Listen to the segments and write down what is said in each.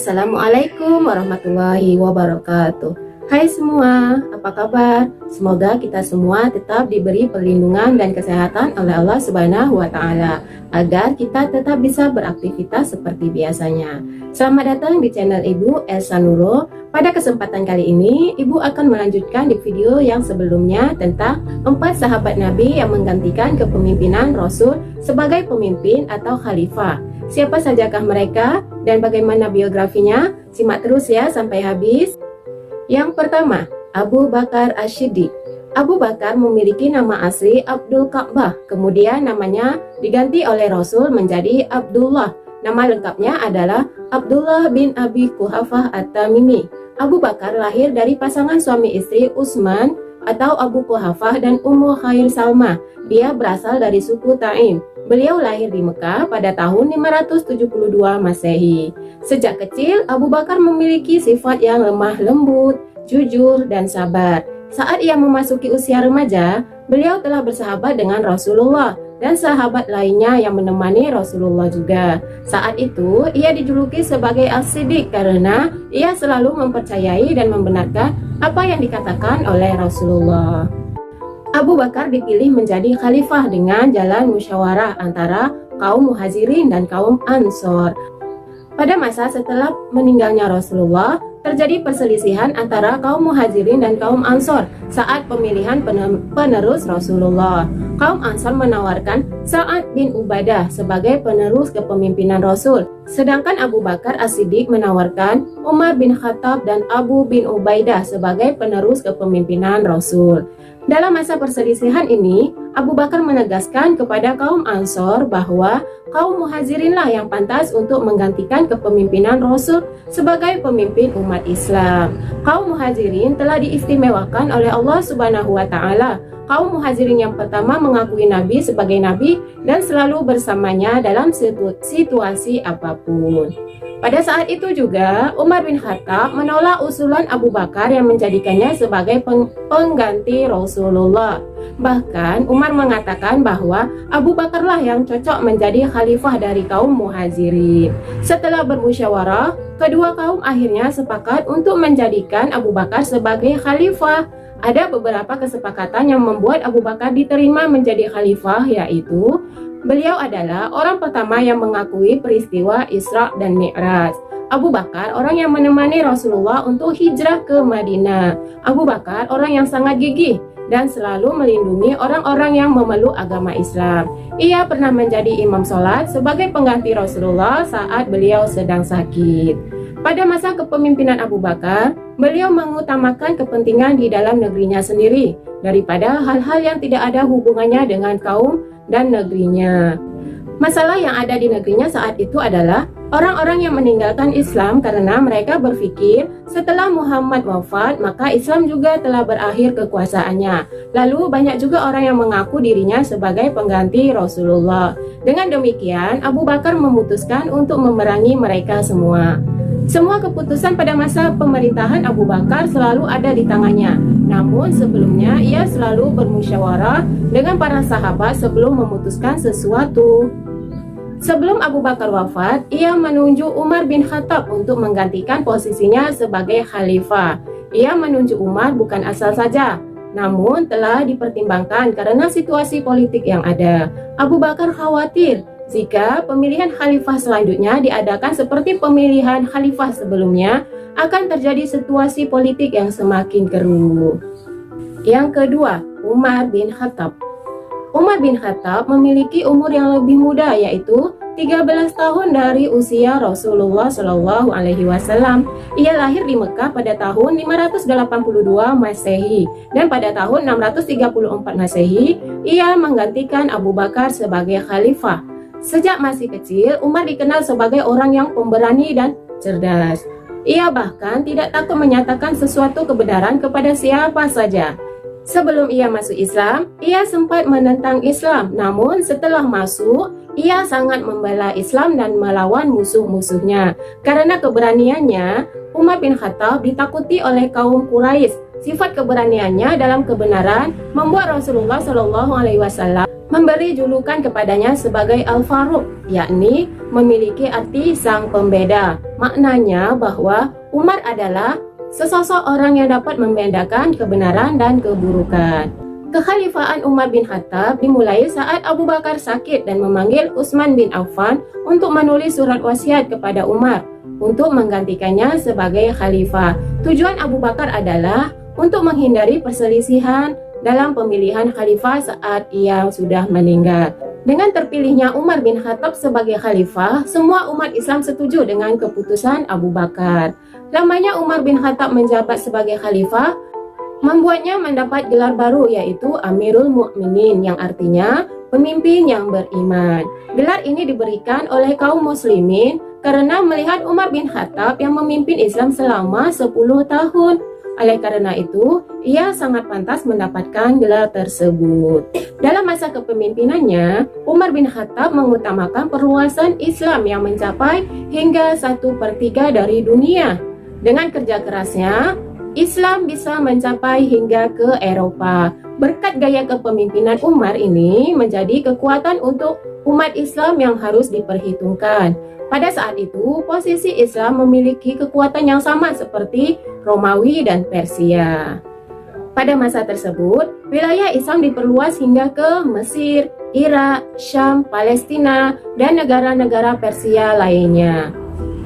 Assalamualaikum warahmatullahi wabarakatuh. Hai semua, apa kabar? Semoga kita semua tetap diberi perlindungan dan kesehatan oleh Allah Subhanahu wa Ta'ala, agar kita tetap bisa beraktivitas seperti biasanya. Selamat datang di channel Ibu Elsa Nurul. Pada kesempatan kali ini, Ibu akan melanjutkan di video yang sebelumnya tentang 4 sahabat Nabi yang menggantikan kepemimpinan Rasul sebagai pemimpin atau khalifah. Siapa sajakah mereka dan bagaimana biografinya? Simak terus ya sampai habis. Yang pertama, Abu Bakar Ash-Shiddiq. Abu Bakar memiliki nama asli Abdul Ka'bah, kemudian namanya diganti oleh Rasul menjadi Abdullah. Nama lengkapnya adalah Abdullah bin Abi Quhafah At-Tamimi. Abu Bakar lahir dari pasangan suami istri Utsman atau Abu Quhafah dan Ummu Khair Salma. Dia berasal dari suku Taim. Beliau lahir di Mekah pada tahun 572 Masehi. Sejak kecil, Abu Bakar memiliki sifat yang lemah lembut, jujur, dan sabar. Saat ia memasuki usia remaja, beliau telah bersahabat dengan Rasulullah dan sahabat lainnya yang menemani Rasulullah juga. Saat itu, ia dijuluki sebagai As-Siddiq karena ia selalu mempercayai dan membenarkan apa yang dikatakan oleh Rasulullah. Abu Bakar dipilih menjadi khalifah dengan jalan musyawarah antara kaum Muhajirin dan kaum Ansor. Pada masa setelah meninggalnya Rasulullah, terjadi perselisihan antara kaum Muhajirin dan kaum Ansor saat pemilihan penerus Rasulullah. Kaum Ansor menawarkan Sa'ad bin Ubadah sebagai penerus kepemimpinan Rasul, sedangkan Abu Bakar As-Siddiq menawarkan Umar bin Khattab dan Abu bin Ubaidah sebagai penerus kepemimpinan Rasul. Dalam masa perselisihan ini, Abu Bakar menegaskan kepada kaum Ansor bahwa kaum Muhajirinlah yang pantas untuk menggantikan kepemimpinan Rasul sebagai pemimpin umat Islam. Kaum Muhajirin telah diistimewakan oleh Allah Subhanahu wa Ta'ala. Kaum Muhajirin yang pertama mengakui Nabi sebagai Nabi dan selalu bersamanya dalam situasi apapun. Pada saat itu juga, Umar bin Khattab menolak usulan Abu Bakar yang menjadikannya sebagai pengganti Rasulullah. Bahkan Umar mengatakan bahwa Abu Bakarlah yang cocok menjadi khalifah dari kaum Muhajirin. Setelah bermusyawarah, kedua kaum akhirnya sepakat untuk menjadikan Abu Bakar sebagai khalifah. Ada beberapa kesepakatan yang membuat Abu Bakar diterima menjadi khalifah, yaitu beliau adalah orang pertama yang mengakui peristiwa Isra dan Mi'raj. Abu Bakar orang yang menemani Rasulullah untuk hijrah ke Madinah. Abu Bakar orang yang sangat gigih dan selalu melindungi orang-orang yang memeluk agama Islam. Ia pernah menjadi imam sholat sebagai pengganti Rasulullah saat beliau sedang sakit. Pada masa kepemimpinan Abu Bakar, beliau mengutamakan kepentingan di dalam negerinya sendiri daripada hal-hal yang tidak ada hubungannya dengan kaum dan negerinya. Masalah yang ada di negerinya saat itu adalah orang-orang yang meninggalkan Islam karena mereka berpikir setelah Muhammad wafat maka Islam juga telah berakhir kekuasaannya. Lalu banyak juga orang yang mengaku dirinya sebagai pengganti Rasulullah. Dengan demikian, Abu Bakar memutuskan untuk memerangi mereka semua. Semua keputusan pada masa pemerintahan Abu Bakar selalu ada di tangannya. Namun sebelumnya ia selalu bermusyawarah dengan para sahabat sebelum memutuskan sesuatu. Sebelum Abu Bakar wafat, ia menunjuk Umar bin Khattab untuk menggantikan posisinya sebagai khalifah. Ia menunjuk Umar bukan asal saja, namun telah dipertimbangkan karena situasi politik yang ada. Abu Bakar khawatir jika pemilihan khalifah selanjutnya diadakan seperti pemilihan khalifah sebelumnya, akan terjadi situasi politik yang semakin keruh. Yang kedua, Umar bin Khattab. Umar bin Khattab memiliki umur yang lebih muda, yaitu 13 tahun dari usia Rasulullah Shallallahu Alaihi Wasallam. Ia lahir di Mekah pada tahun 582 Masehi dan pada tahun 634 Masehi ia menggantikan Abu Bakar sebagai khalifah. Sejak masih kecil, Umar dikenal sebagai orang yang pemberani dan cerdas. Ia bahkan tidak takut menyatakan sesuatu kebenaran kepada siapa saja. Sebelum ia masuk Islam, ia sempat menentang Islam. Namun setelah masuk, ia sangat membela Islam dan melawan musuh-musuhnya. Karena keberaniannya, Umar bin Khattab ditakuti oleh kaum Quraisy. Sifat keberaniannya dalam kebenaran membuat Rasulullah Shallallahu Alaihi Wasallam memberi julukan kepadanya sebagai Al-Faruq, yakni memiliki arti sang pembeda. Maknanya bahwa Umar adalah sesosok orang yang dapat membedakan kebenaran dan keburukan. Kekhalifaan Umar bin Khattab dimulai saat Abu Bakar sakit dan memanggil Utsman bin Affan untuk menulis surat wasiat kepada Umar untuk menggantikannya sebagai khalifah. Tujuan Abu Bakar adalah untuk menghindari perselisihan dalam pemilihan khalifah saat ia sudah meninggal. Dengan terpilihnya Umar bin Khattab sebagai khalifah, semua umat Islam setuju dengan keputusan Abu Bakar. Lamanya Umar bin Khattab menjabat sebagai khalifah membuatnya mendapat gelar baru, yaitu Amirul Mukminin, yang artinya pemimpin yang beriman. Gelar ini diberikan oleh kaum muslimin karena melihat Umar bin Khattab yang memimpin Islam selama 10 tahun. Oleh karena itu, ia sangat pantas mendapatkan gelar tersebut. Dalam masa kepemimpinannya, Umar bin Khattab mengutamakan perluasan Islam yang mencapai hingga 1/3 dari dunia. Dengan kerja kerasnya, Islam bisa mencapai hingga ke Eropa. Berkat gaya kepemimpinan Umar ini menjadi kekuatan untuk umat Islam yang harus diperhitungkan. Pada saat itu, posisi Islam memiliki kekuatan yang sama seperti Romawi dan Persia. Pada masa tersebut, wilayah Islam diperluas hingga ke Mesir, Irak, Syam, Palestina, dan negara-negara Persia lainnya.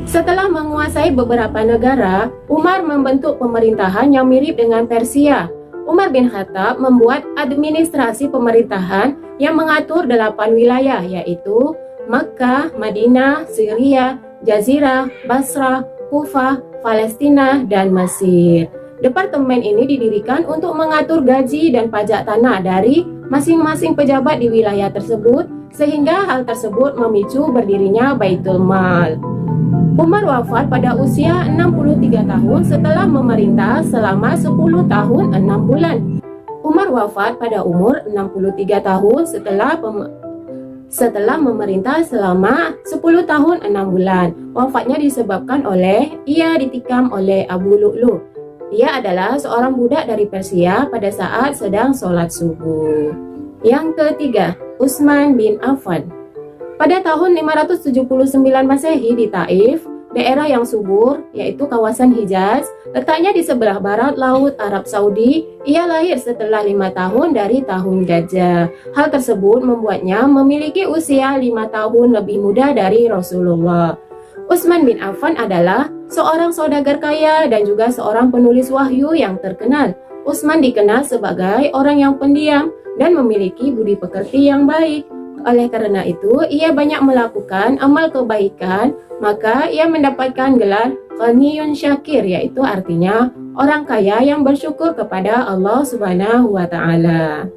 Setelah menguasai beberapa negara, Umar membentuk pemerintahan yang mirip dengan Persia. Umar bin Khattab membuat administrasi pemerintahan yang mengatur 8 wilayah, yaitu Makkah, Madinah, Syria, Jazirah, Basrah, Kufah, Palestina, dan Mesir. Departemen ini didirikan untuk mengatur gaji dan pajak tanah dari masing-masing pejabat di wilayah tersebut, sehingga hal tersebut memicu berdirinya Baitul Mal. Umar wafat pada usia 63 tahun setelah memerintah selama 10 tahun 6 bulan. Umar wafat pada umur 63 tahun setelah memerintah selama 10 tahun 6 bulan. Wafatnya disebabkan oleh ia ditikam oleh Abu Lu'lu'. Ia adalah seorang budak dari Persia pada saat sedang sholat subuh. Yang ketiga, Utsman bin Affan. Pada tahun 579 Masehi di Taif, daerah yang subur, yaitu kawasan Hijaz, letaknya di sebelah barat Laut Arab Saudi. Ia lahir setelah 5 tahun dari tahun gajah. Hal tersebut membuatnya memiliki usia 5 tahun lebih muda dari Rasulullah. Utsman bin Affan adalah seorang saudagar kaya dan juga seorang penulis wahyu yang terkenal. Utsman dikenal sebagai orang yang pendiam dan memiliki budi pekerti yang baik. Oleh karena itu, ia banyak melakukan amal kebaikan, maka ia mendapatkan gelar Ghaniyun Syakir, yaitu artinya orang kaya yang bersyukur kepada Allah Subhanahu wa Ta'ala.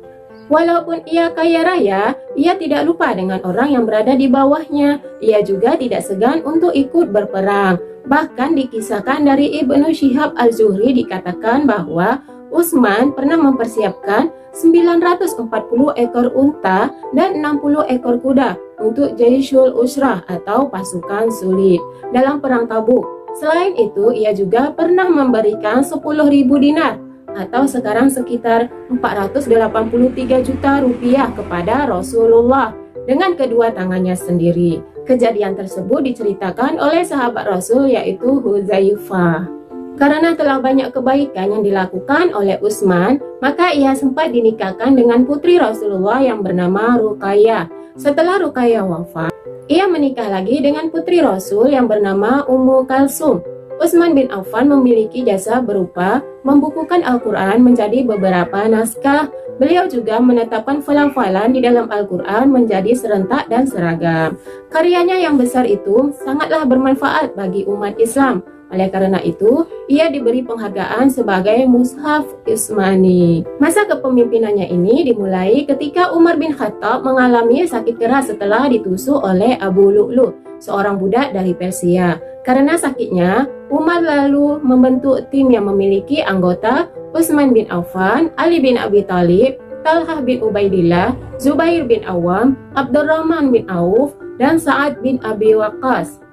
Walaupun ia kaya raya, ia tidak lupa dengan orang yang berada di bawahnya. Ia juga tidak segan untuk ikut berperang. Bahkan dikisahkan dari Ibnu Syihab Al-Zuhri dikatakan bahwa Utsman pernah mempersiapkan 940 ekor unta dan 60 ekor kuda untuk Jaishul Usrah atau pasukan sulit dalam perang Tabuk. Selain itu, ia juga pernah memberikan 10.000 dinar atau sekarang sekitar 483 juta rupiah kepada Rasulullah dengan kedua tangannya sendiri. Kejadian tersebut diceritakan oleh sahabat Rasul, yaitu Hudzaifah. Karena telah banyak kebaikan yang dilakukan oleh Utsman, maka ia sempat dinikahkan dengan putri Rasulullah yang bernama Ruqayyah. Setelah Ruqayyah wafat, ia menikah lagi dengan putri Rasul yang bernama Ummu Kalsum. Utsman bin Affan memiliki jasa berupa membukukan Al-Quran menjadi beberapa naskah. Beliau juga menetapkan hafalan di dalam Al-Quran menjadi serentak dan seragam. Karyanya yang besar itu sangatlah bermanfaat bagi umat Islam. Oleh karena itu, ia diberi penghargaan sebagai Mushaf Utsmani. Masa kepemimpinannya ini dimulai ketika Umar bin Khattab mengalami sakit keras setelah ditusuk oleh Abu Lu'lu', seorang budak dari Persia. Karena sakitnya, Umar lalu membentuk tim yang memiliki anggota Utsman bin Affan, Ali bin Abi Thalib, Talhah bin Ubaidillah, Zubair bin Awam, Abdurrahman bin Auf, dan Sa'ad bin Abi Waqqas.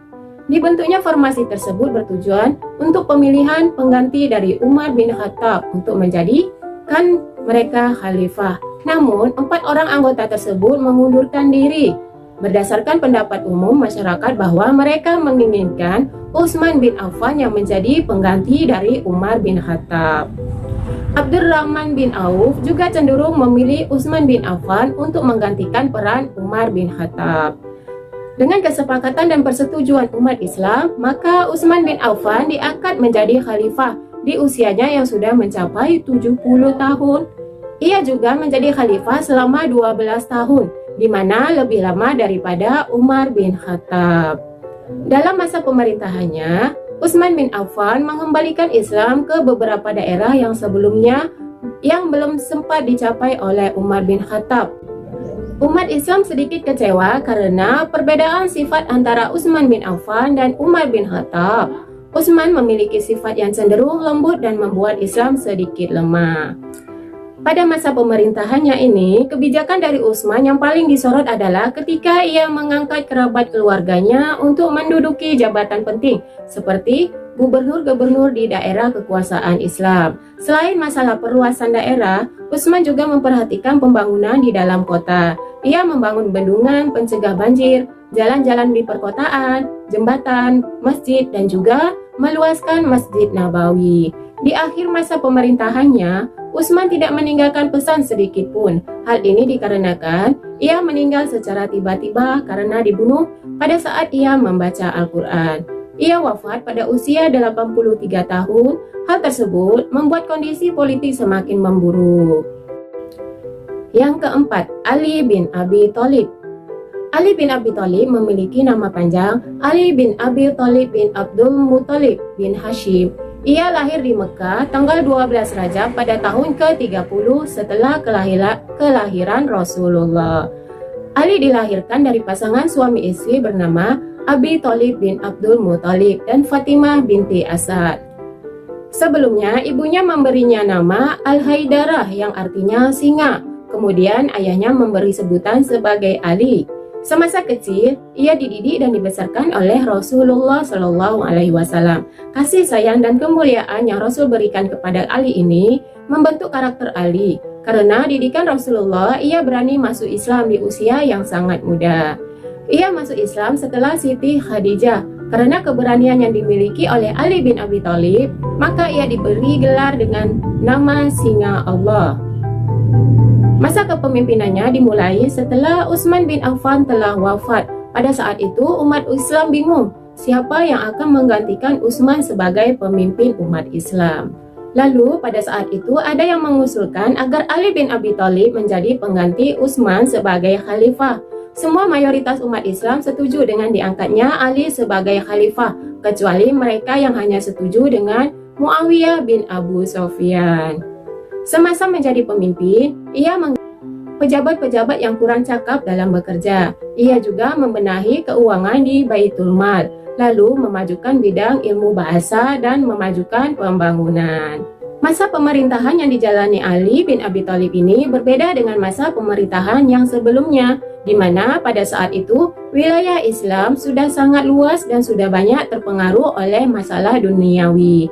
Dibentuknya formasi tersebut bertujuan untuk pemilihan pengganti dari Umar bin Khattab untuk menjadikan mereka khalifah. Namun, 4 orang anggota tersebut mengundurkan diri. Berdasarkan pendapat umum masyarakat bahwa mereka menginginkan Utsman bin Affan yang menjadi pengganti dari Umar bin Khattab. Abdurrahman bin Auf juga cenderung memilih Utsman bin Affan untuk menggantikan peran Umar bin Khattab. Dengan kesepakatan dan persetujuan umat Islam, maka Utsman bin Affan diangkat menjadi khalifah di usianya yang sudah mencapai 70 tahun. Ia juga menjadi khalifah selama 12 tahun, di mana lebih lama daripada Umar bin Khattab. Dalam masa pemerintahannya, Utsman bin Affan mengembalikan Islam ke beberapa daerah yang sebelumnya yang belum sempat dicapai oleh Umar bin Khattab. Umat Islam sedikit kecewa karena perbedaan sifat antara Utsman bin Affan dan Umar bin Khattab. Utsman memiliki sifat yang cenderung lembut dan membuat Islam sedikit lemah. Pada masa pemerintahannya ini, kebijakan dari Utsman yang paling disorot adalah ketika ia mengangkat kerabat keluarganya untuk menduduki jabatan penting, seperti gubernur-gubernur di daerah kekuasaan Islam. Selain masalah perluasan daerah, Utsman juga memperhatikan pembangunan di dalam kota. Ia membangun bendungan pencegah banjir, jalan-jalan di perkotaan, jembatan, masjid, dan juga meluaskan Masjid Nabawi. Di akhir masa pemerintahannya, Utsman tidak meninggalkan pesan sedikit pun. Hal ini dikarenakan ia meninggal secara tiba-tiba karena dibunuh pada saat ia membaca Al-Quran. Ia wafat pada usia 83 tahun. Hal tersebut membuat kondisi politik semakin memburuk. Yang keempat, Ali bin Abi Thalib. Ali bin Abi Thalib memiliki nama panjang Ali bin Abi Thalib bin Abdul Muthalib bin Hashim. Ia lahir di Mekah tanggal 12 Rajab pada tahun ke-30 setelah kelahiran Rasulullah. Ali dilahirkan dari pasangan suami istri bernama Abi Thalib bin Abdul Muthalib dan Fatimah binti Asad. Sebelumnya, ibunya memberinya nama Al-Haidarah yang artinya singa. Kemudian ayahnya memberi sebutan sebagai Ali. Semasa kecil, ia dididik dan dibesarkan oleh Rasulullah Shallallahu Alaihi Wasallam. Kasih sayang dan kemuliaan yang Rasul berikan kepada Ali ini membentuk karakter Ali. Karena didikan Rasulullah, ia berani masuk Islam di usia yang sangat muda. Ia masuk Islam setelah Siti Khadijah. Karena keberanian yang dimiliki oleh Ali bin Abi Thalib, maka ia diberi gelar dengan nama Singa Allah. Masa kepemimpinannya dimulai setelah Utsman bin Affan telah wafat. Pada saat itu umat Islam bingung siapa yang akan menggantikan Utsman sebagai pemimpin umat Islam. Lalu pada saat itu ada yang mengusulkan agar Ali bin Abi Thalib menjadi pengganti Utsman sebagai khalifah. Semua mayoritas umat Islam setuju dengan diangkatnya Ali sebagai khalifah, kecuali mereka yang hanya setuju dengan Muawiyah bin Abu Sufyan. Semasa menjadi pemimpin, ia pejabat-pejabat yang kurang cakap dalam bekerja. Ia juga membenahi keuangan di Baitul Mal, lalu memajukan bidang ilmu bahasa dan memajukan pembangunan. Masa pemerintahan yang dijalani Ali bin Abi Thalib ini berbeda dengan masa pemerintahan yang sebelumnya, di mana pada saat itu wilayah Islam sudah sangat luas dan sudah banyak terpengaruh oleh masalah duniawi.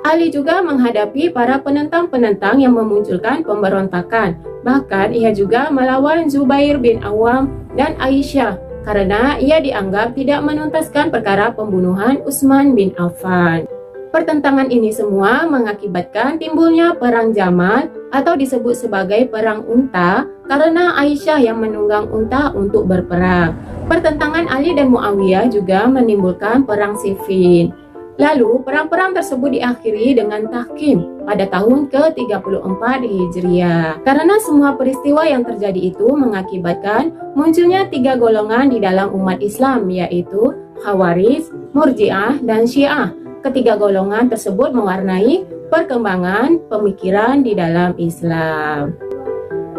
Ali juga menghadapi para penentang-penentang yang memunculkan pemberontakan. Bahkan ia juga melawan Zubair bin Awam dan Aisyah karena ia dianggap tidak menuntaskan perkara pembunuhan Utsman bin Affan. Pertentangan ini semua mengakibatkan timbulnya Perang Jamal atau disebut sebagai Perang Unta karena Aisyah yang menunggang unta untuk berperang. Pertentangan Ali dan Muawiyah juga menimbulkan Perang Siffin. Lalu, perang-perang tersebut diakhiri dengan tahkim pada tahun ke-34 Hijriah. Karena semua peristiwa yang terjadi itu mengakibatkan munculnya 3 golongan di dalam umat Islam, yaitu Khawarij, Murji'ah, dan Syiah. Ketiga golongan tersebut mewarnai perkembangan pemikiran di dalam Islam.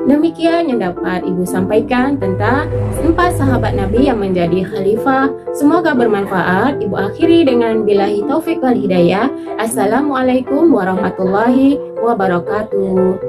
Demikian yang dapat Ibu sampaikan tentang 4 sahabat Nabi yang menjadi khalifah. Semoga bermanfaat. Ibu akhiri dengan billahi taufik wal hidayah. Assalamualaikum warahmatullahi wabarakatuh.